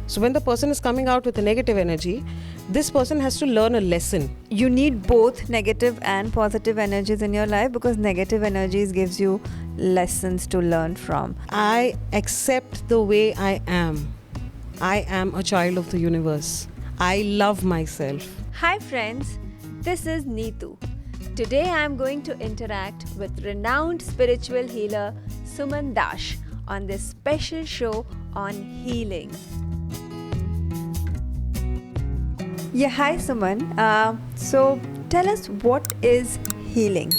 So when the person is coming out with a negative energy, this person has to learn a lesson. You need both negative and positive energies in your life because negative energies gives you lessons to learn from. I accept the way I am. I am a child of the universe. I love myself. Hi friends, this is Nitu. Today I am going to interact with renowned spiritual healer Suman on this special show on healing. Yeah, hi Suman. So tell us, what is healing?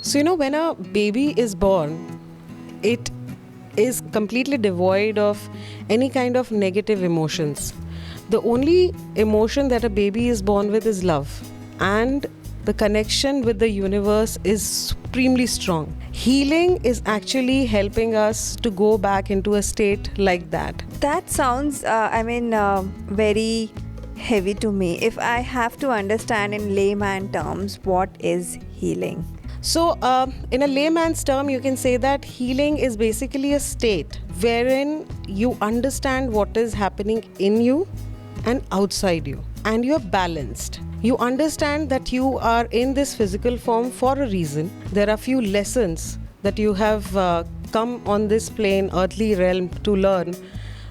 So when a baby is born, it is completely devoid of any kind of negative emotions. The only emotion that a baby is born with is love, and the connection with the universe is supremely strong. Healing is actually helping us to go back into a state like that. That sounds, very heavy to me. If I have to understand in layman terms, what is healing? So, in a layman's term, you can say that healing is basically a state wherein you understand what is happening in you and outside you, and you are balanced. You understand that you are in this physical form for a reason. There are few lessons that you have come on this plane, earthly realm to learn.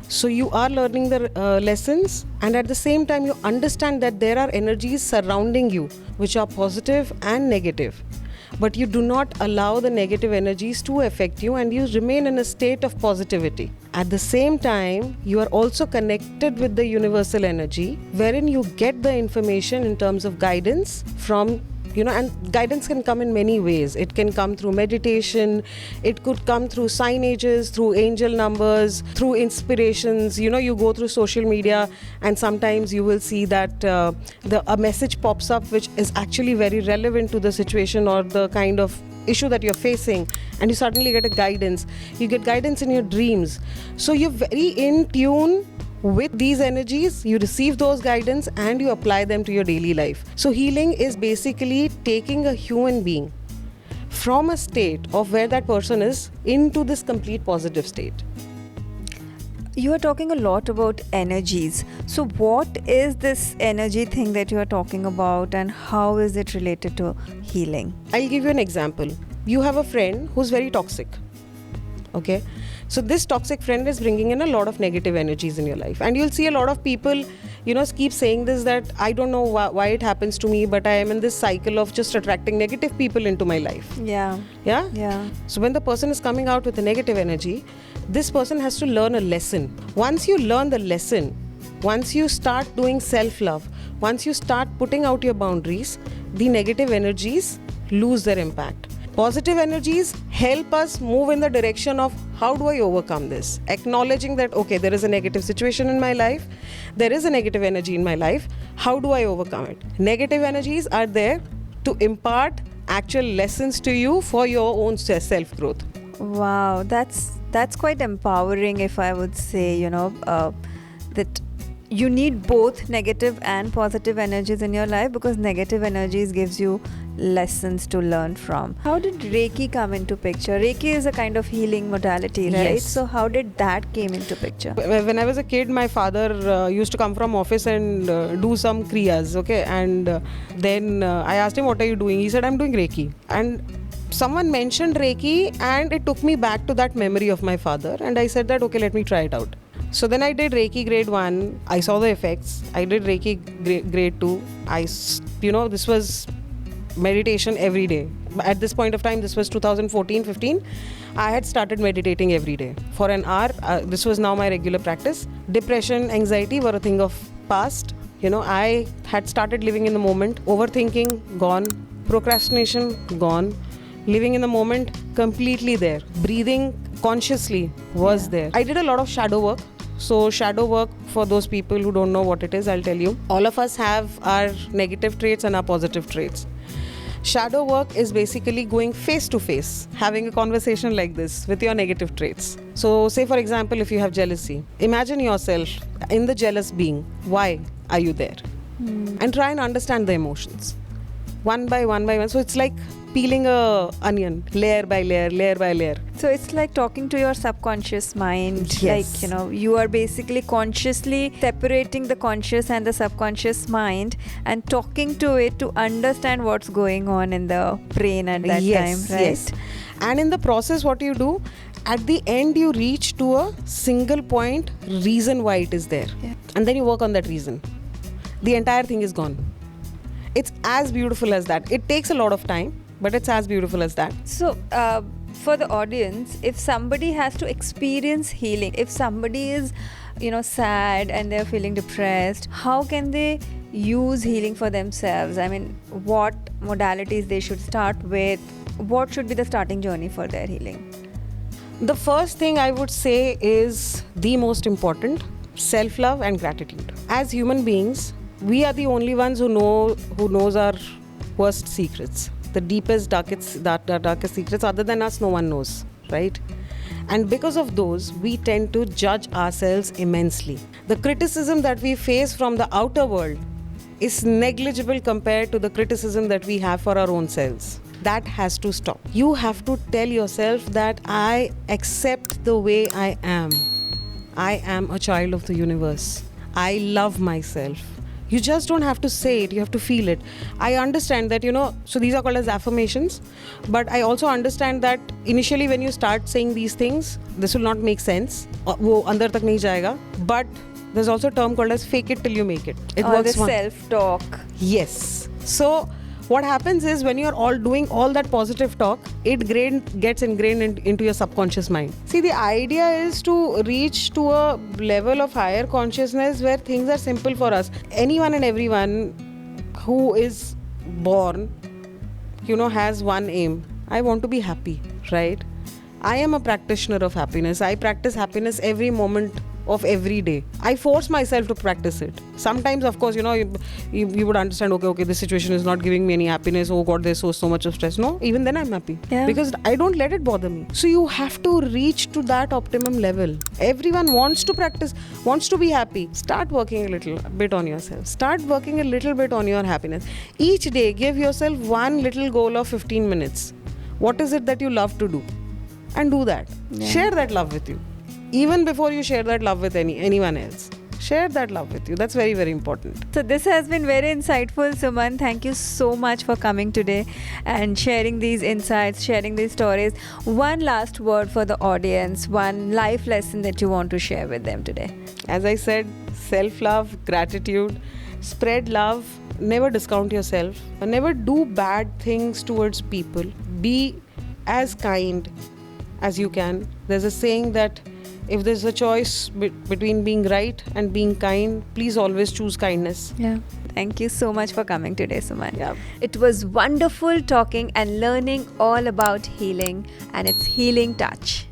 So you are learning the lessons, and at the same time you understand that there are energies surrounding you which are positive and negative. But you do not allow the negative energies to affect you, and you remain in a state of positivity. At the same time, you are also connected with the universal energy, wherein you get the information in terms of guidance from, and guidance can come in many ways. It can come through meditation, it could come through signages, through angel numbers, through inspirations. You go through social media and sometimes you will see that a message pops up which is actually very relevant to the situation or the kind of issue that you're facing, and you suddenly get a guidance. You get guidance in your dreams. So you're very in tune with these energies, you receive those guidance and you apply them to your daily life. So healing is basically taking a human being from a state of where that person is into this complete positive state. You are talking a lot about energies. So what is this energy thing that you are talking about, and how is it related to healing? I'll give you an example. You have a friend who's very toxic. Okay? So this toxic friend is bringing in a lot of negative energies in your life, and you'll see a lot of people keep saying this, that I don't know why it happens to me, but I am in this cycle of just attracting negative people into my life. Yeah. So when the person is coming out with a negative energy, this person has to learn a lesson. Once you learn the lesson, once you start doing self-love, once you start putting out your boundaries, the negative energies lose their impact. Positive energies help us move in the direction of how do I overcome this? Acknowledging that, okay, there is a negative situation in my life, there is a negative energy in my life, how do I overcome it? Negative energies are there to impart actual lessons to you for your own self-growth. Wow, that's quite empowering, if I would say, that you need both negative and positive energies in your life because negative energies gives you lessons to learn from. How did Reiki come into picture? Reiki is a kind of healing modality, right? Yes. So how did that came into picture? When I was a kid, my father used to come from office and do some kriyas, okay? And then I asked him, what are you doing? He said, I'm doing Reiki. And someone mentioned Reiki and it took me back to that memory of my father. And I said that, okay, let me try it out. So then I did Reiki grade 1. I saw the effects. I did Reiki grade 2. This was meditation every day. At this point of time, this was 2014-15. I had started meditating every day for an hour. This was now my regular practice. Depression, anxiety were a thing of past. I had started living in the moment. Overthinking, gone. Procrastination, gone. Living in the moment, completely there. Breathing consciously was there. I did a lot of shadow work. So shadow work, for those people who don't know what it is, I'll tell you. All of us have our negative traits and our positive traits. Shadow work is basically going face to face, having a conversation like this with your negative traits. So say for example, if you have jealousy, imagine yourself in the jealous being. Why are you there? And try and understand the emotions. One by one. So it's like peeling a onion layer by layer, layer by layer. So it's like talking to your subconscious mind. Yes. Like, you are basically consciously separating the conscious and the subconscious mind and talking to it to understand what's going on in the brain at that time, right? Yes. And in the process, what you do, at the end, you reach to a single point reason why it is there. Yeah. And then you work on that reason. The entire thing is gone. It's as beautiful as that. It takes a lot of time, but it's as beautiful as that. So, for the audience, if somebody has to experience healing, if somebody is, sad and they're feeling depressed, how can they use healing for themselves? I mean, what modalities they should start with? What should be the starting journey for their healing? The first thing I would say is the most important: self-love and gratitude. As human beings, we are the only ones who knows our worst secrets, the deepest, darkest secrets. Other than us, no one knows, right? And because of those, we tend to judge ourselves immensely. The criticism that we face from the outer world is negligible compared to the criticism that we have for our own selves. That has to stop. You have to tell yourself that I accept the way I am. I am a child of the universe. I love myself. You just don't have to say it, you have to feel it. I understand that, so these are called as affirmations, but I also understand that initially when you start saying these things, this will not make sense. वो अंदर तक नहीं जाएगा. But there's also a term called as fake it till you make it. It Or works the self-talk. Yes. So what happens is when you're all doing all that positive talk, it gets ingrained into your subconscious mind. See, the idea is to reach to a level of higher consciousness where things are simple for us. Anyone and everyone who is born, has one aim. I want to be happy, right? I am a practitioner of happiness. I practice happiness every moment of every day. I force myself to practice it. Sometimes, of course, you would understand, okay, this situation is not giving me any happiness. Oh God, there's so much of stress. No, even then I'm happy. Yeah. Because I don't let it bother me. So you have to reach to that optimum level. Everyone wants to practice, wants to be happy. Start working a little bit on yourself. Start working a little bit on your happiness. Each day, give yourself one little goal of 15 minutes. What is it that you love to do? And do that. Yeah. Share that love with you. Even before you share that love with anyone else, share that love with you. That's very, very important. So this has been very insightful, Suman. Thank you so much for coming today and sharing these insights, sharing these stories. One last word for the audience, one life lesson that you want to share with them today. As I said, self-love, gratitude, spread love, never discount yourself, never do bad things towards people. Be as kind as you can. There's a saying that if there's a choice between being right and being kind, please always choose kindness. Yeah. Thank you so much for coming today, Suman. Yeah. It was wonderful talking and learning all about healing and its healing touch.